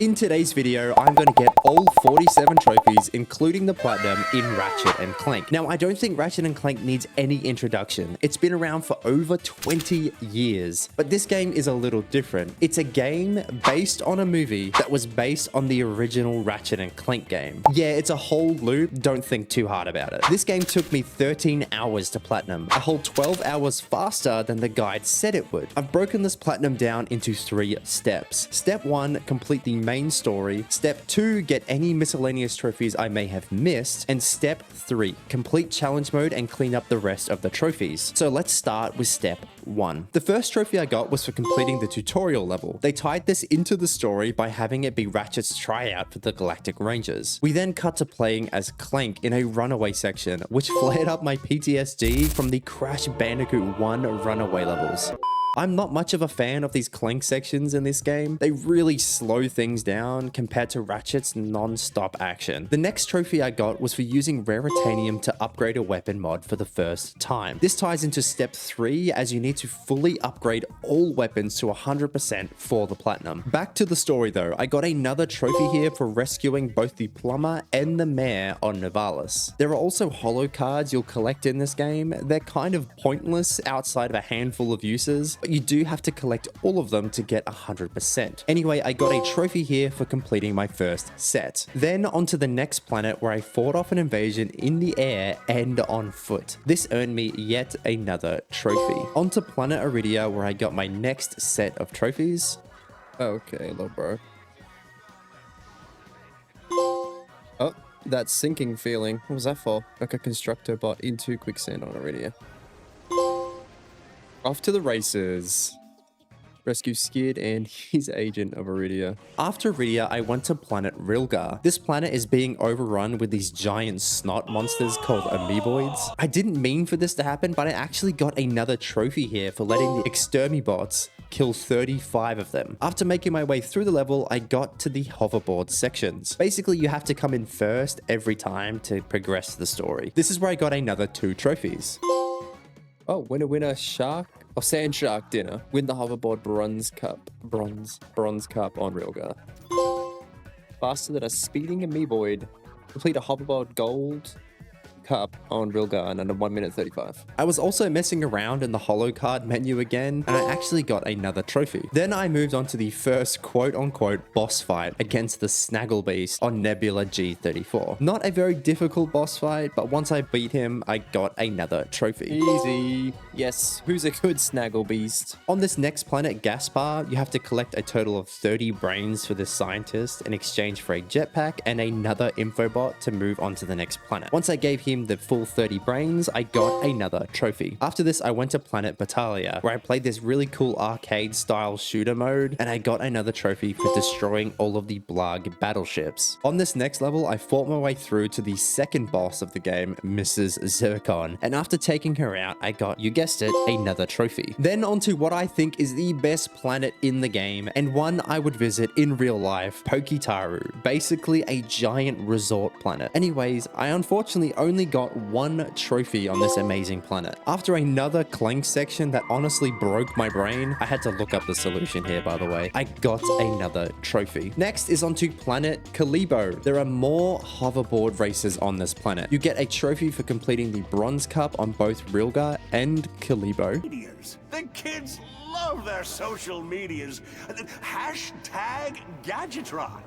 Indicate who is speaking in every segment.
Speaker 1: In today's video, I'm going to get all 47 trophies, including the platinum, in Ratchet and Clank. Now, I don't think Ratchet and Clank needs any introduction. It's been around for over 20 years, but this game is a little different. It's a game based on a movie that was based on the original Ratchet and Clank game. Yeah, it's a whole loop. Don't think too hard about it. This game took me 13 hours to platinum, a whole 12 hours faster than the guide said it would. I've broken this platinum down into 3 steps. Step 1, complete the main story. Step 2, get any miscellaneous trophies I may have missed. And step 3, complete challenge mode and clean up the rest of the trophies. So let's start with step 1. The first trophy I got was for completing the tutorial level. They tied this into the story by having it be Ratchet's tryout for the Galactic Rangers. We then cut to playing as Clank in a runaway section, which flared up my PTSD from the Crash Bandicoot 1 runaway levels. I'm not much of a fan of these Clank sections in this game. They really slow things down compared to Ratchet's non-stop action. The next trophy I got was for using Raritanium to upgrade a weapon mod for the first time. This ties into step 3, as you need to fully upgrade all weapons to 100% for the platinum. Back to the story though, I got another trophy here for rescuing both the plumber and the mayor on Nivalis. There are also holo cards you'll collect in this game. They're kind of pointless outside of a handful of uses, but you do have to collect all of them to get 100%. Anyway, I got a trophy here for completing my first set. Then onto the next planet where I fought off an invasion in the air and on foot. This earned me yet another trophy. Onto planet Iridia where I got my next set of trophies. Okay, hello bro. Oh, that sinking feeling. What was that for? Like a constructor bot into quicksand on Iridia. Off to the races. Rescue Skid and his agent of Iridia. After Iridia, I went to planet Rilgar. This planet is being overrun with these giant snot monsters called amoeboids. I didn't mean for this to happen, but I actually got another trophy here for letting the extermibots kill 35 of them. After making my way through the level, I got to the hoverboard sections. Basically, you have to come in first every time to progress the story. This is where I got another 2 trophies. Oh, winner, shark or sand shark dinner. Win the hoverboard bronze cup on Rilgar. Faster than a speeding amoeboid. Complete a hoverboard gold cup on Rilgar in under 1 minute 35. I was also messing around in the holo card menu again, and I actually got another trophy. Then I moved on to the first quote-unquote boss fight against the Snaggle Beast on Nebula G34. Not a very difficult boss fight, but once I beat him, I got another trophy. Easy. Yes, who's a good Snaggle Beast? On this next planet, Gaspar, you have to collect a total of 30 brains for this scientist in exchange for a jetpack and another infobot to move on to the next planet. Once I gave him the full 30 brains, I got another trophy. After this, I went to planet Battalia, where I played this really cool arcade style shooter mode, and I got another trophy for destroying all of the Blarg battleships. On this next level, I fought my way through to the second boss of the game, Mrs. Zircon, and after taking her out, I got, you guessed it, another trophy. Then onto what I think is the best planet in the game, and one I would visit in real life, Pokitaru, basically a giant resort planet. Anyways, I unfortunately only got 1 trophy on this amazing planet. After another Clank section that honestly broke my brain, I had to look up the solution here, by the way. I got another trophy. Next is onto planet Kalibo. There are more hoverboard races on this planet. You get a trophy for completing the bronze cup on both Rilgar and Kalibo.
Speaker 2: The kids love their social medias. Hashtag Gadgetron.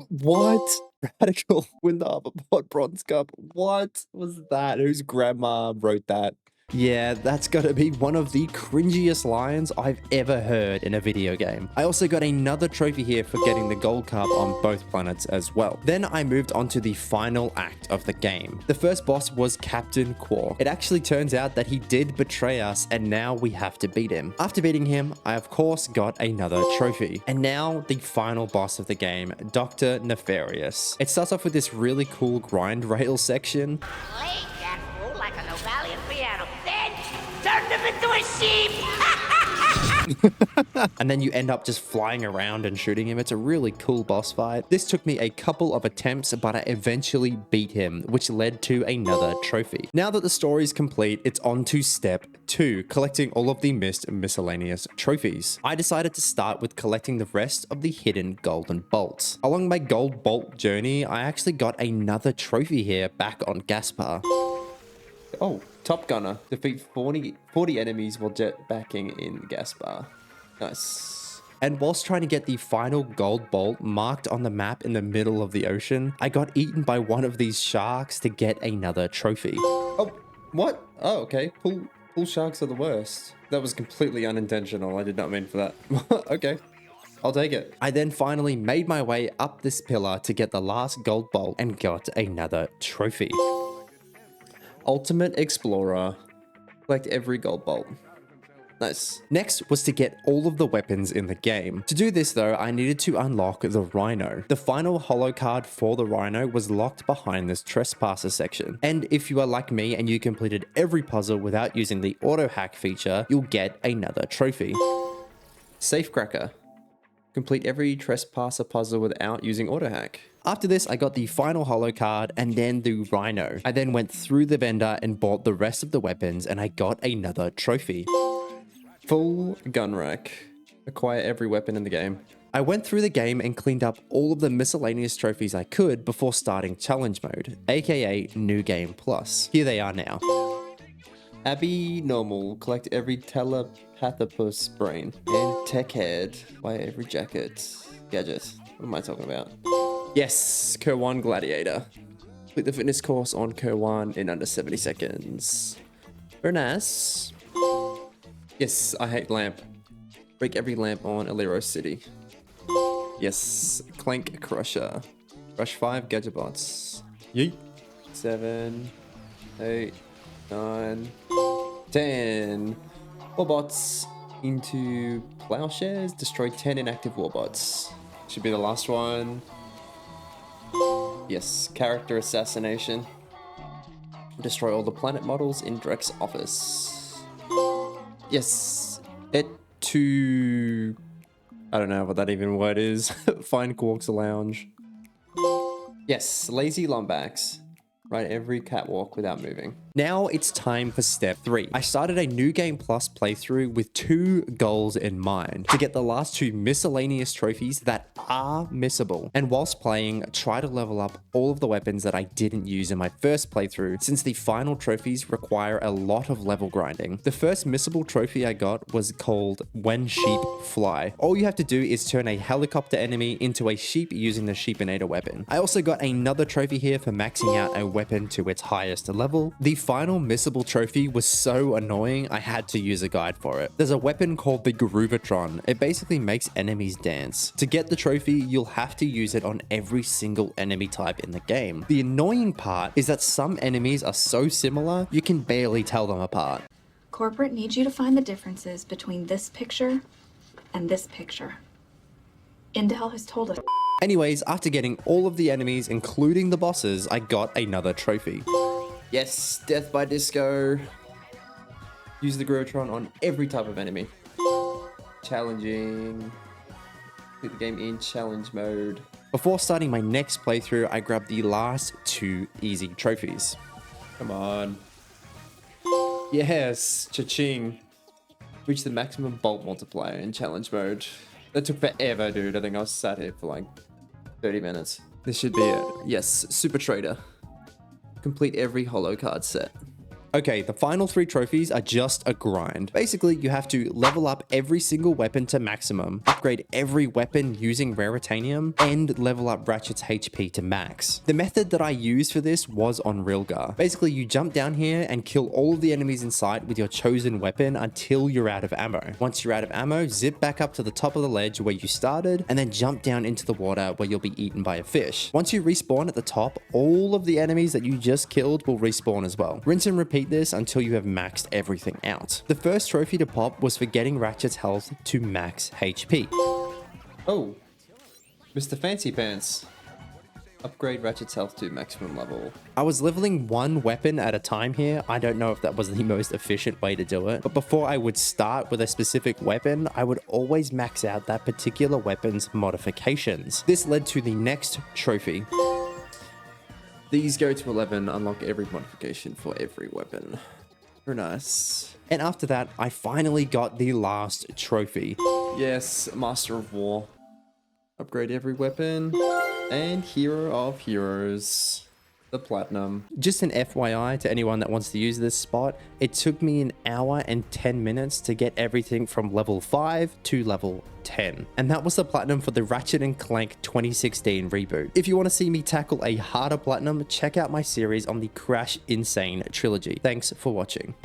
Speaker 1: What? Radical win the hoverboard bronze cup. What was that? Whose grandma wrote that? Yeah, that's gotta be one of the cringiest lines I've ever heard in a video game. I also got another trophy here for getting the gold cup on both planets as well. Then I moved on to the final act of the game. The first boss was Captain Quark. It actually turns out that he did betray us, and now we have to beat him. After beating him, I of course got another trophy. And now the final boss of the game, Dr. Nefarious. It starts off with this really cool grind rail section.
Speaker 3: Play that fool like an Ovalian piano, then turn him into a sheep!
Speaker 1: And then you end up just flying around and shooting him. It's a really cool boss fight. This took me a couple of attempts, but I eventually beat him, which led to another trophy. Now that the story is complete, it's on to step 2, collecting all of the missed miscellaneous trophies. I decided to start with collecting the rest of the hidden golden bolts. Along my gold bolt journey, I actually got another trophy here back on Gaspar. Oh, Top Gunner. Defeat 40 enemies while jetpacking in Gaspar. Nice. And whilst trying to get the final gold bolt marked on the map in the middle of the ocean, I got eaten by one of these sharks to get another trophy. Oh, what? Oh, okay. Pool sharks are the worst. That was completely unintentional. I did not mean for that. Okay. I'll take it. I then finally made my way up this pillar to get the last gold bolt and got another trophy. Ultimate Explorer. Collect every gold bolt. Nice. Next was to get all of the weapons in the game. To do this though, I needed to unlock the Rhino. The final holo card for the Rhino was locked behind this trespasser section. And if you are like me and you completed every puzzle without using the auto hack feature, you'll get another trophy. Safecracker. Complete every trespasser puzzle without using auto hack. After this, I got the final holo card and then the Rhino. I then went through the vendor and bought the rest of the weapons and I got another trophy. Full gun rack. Acquire every weapon in the game. I went through the game and cleaned up all of the miscellaneous trophies I could before starting challenge mode, aka New Game Plus. Here they are now. Abby Normal, collect every telepathopus brain. And Tech Head, buy every jacket. Gadget, what am I talking about? Yes, Kerwan Gladiator. Complete the fitness course on Kerwan in under 70 seconds. Very nice. Yes, I hate lamp. Break every lamp on Alero City. Yes, Clank Crusher. Rush 5 gadget bots. Yeet. 7, 8, 9, 10. Warbots into plowshares. Destroy 10 inactive warbots. Should be the last one. Yes, character assassination. Destroy all the planet models in Drek's office. Yes, I don't know what that even word is. Find Quark's lounge. Yes, lazy Lombax. Ride every catwalk without moving. Now it's time for step 3. I started a New Game Plus playthrough with 2 goals in mind. To get the last 2 miscellaneous trophies that are missable. And whilst playing, try to level up all of the weapons that I didn't use in my first playthrough, since the final trophies require a lot of level grinding. The first missable trophy I got was called When Sheep Fly. All you have to do is turn a helicopter enemy into a sheep using the Sheepinator weapon. I also got another trophy here for maxing out a weapon to its highest level. The final missable trophy was so annoying I had to use a guide for it. There's a weapon called the Groovatron. It basically makes enemies dance. To get the trophy, you'll have to use it on every single enemy type in the game. The annoying part is that some enemies are so similar, you can barely tell them apart.
Speaker 3: Corporate needs you to find the differences between this picture and this picture. Intel has told us.
Speaker 1: Anyways, after getting all of the enemies, including the bosses, I got another trophy. Yes, Death by Disco. Use the Grotron on every type of enemy. Challenging. Complete the game in challenge mode. Before starting my next playthrough, I grabbed the last 2 easy trophies. Come on. Yes, cha-ching. Reach the maximum bolt multiplier in challenge mode. That took forever, dude. I think I was sat here for like 30 minutes. This should be it. Yes, Super Trader. Complete every holo card set. Okay, the final 3 trophies are just a grind. Basically, you have to level up every single weapon to maximum, upgrade every weapon using Raritanium, and level up Ratchet's HP to max. The method that I used for this was on Rilgar. Basically, you jump down here and kill all of the enemies in sight with your chosen weapon until you're out of ammo. Once you're out of ammo, zip back up to the top of the ledge where you started, and then jump down into the water where you'll be eaten by a fish. Once you respawn at the top, all of the enemies that you just killed will respawn as well. Rinse and repeat this until you have maxed everything out. The first trophy to pop was for getting Ratchet's health to max HP. Oh, Mr. Fancy Pants. Upgrade Ratchet's health to maximum level. I was leveling one weapon at a time here. I don't know if that was the most efficient way to do it, but before I would start with a specific weapon, I would always max out that particular weapon's modifications. This led to the next trophy. These go to 11, unlock every modification for every weapon. Very nice. And after that, I finally got the last trophy. Yes, Master of War. Upgrade every weapon. And Hero of Heroes. The Platinum. Just an FYI to anyone that wants to use this spot, it took me an hour and 10 minutes to get everything from level 5 to level 10. And that was the Platinum for the Ratchet & Clank 2016 reboot. If you want to see me tackle a harder Platinum, check out my series on the Crash Insane trilogy. Thanks for watching.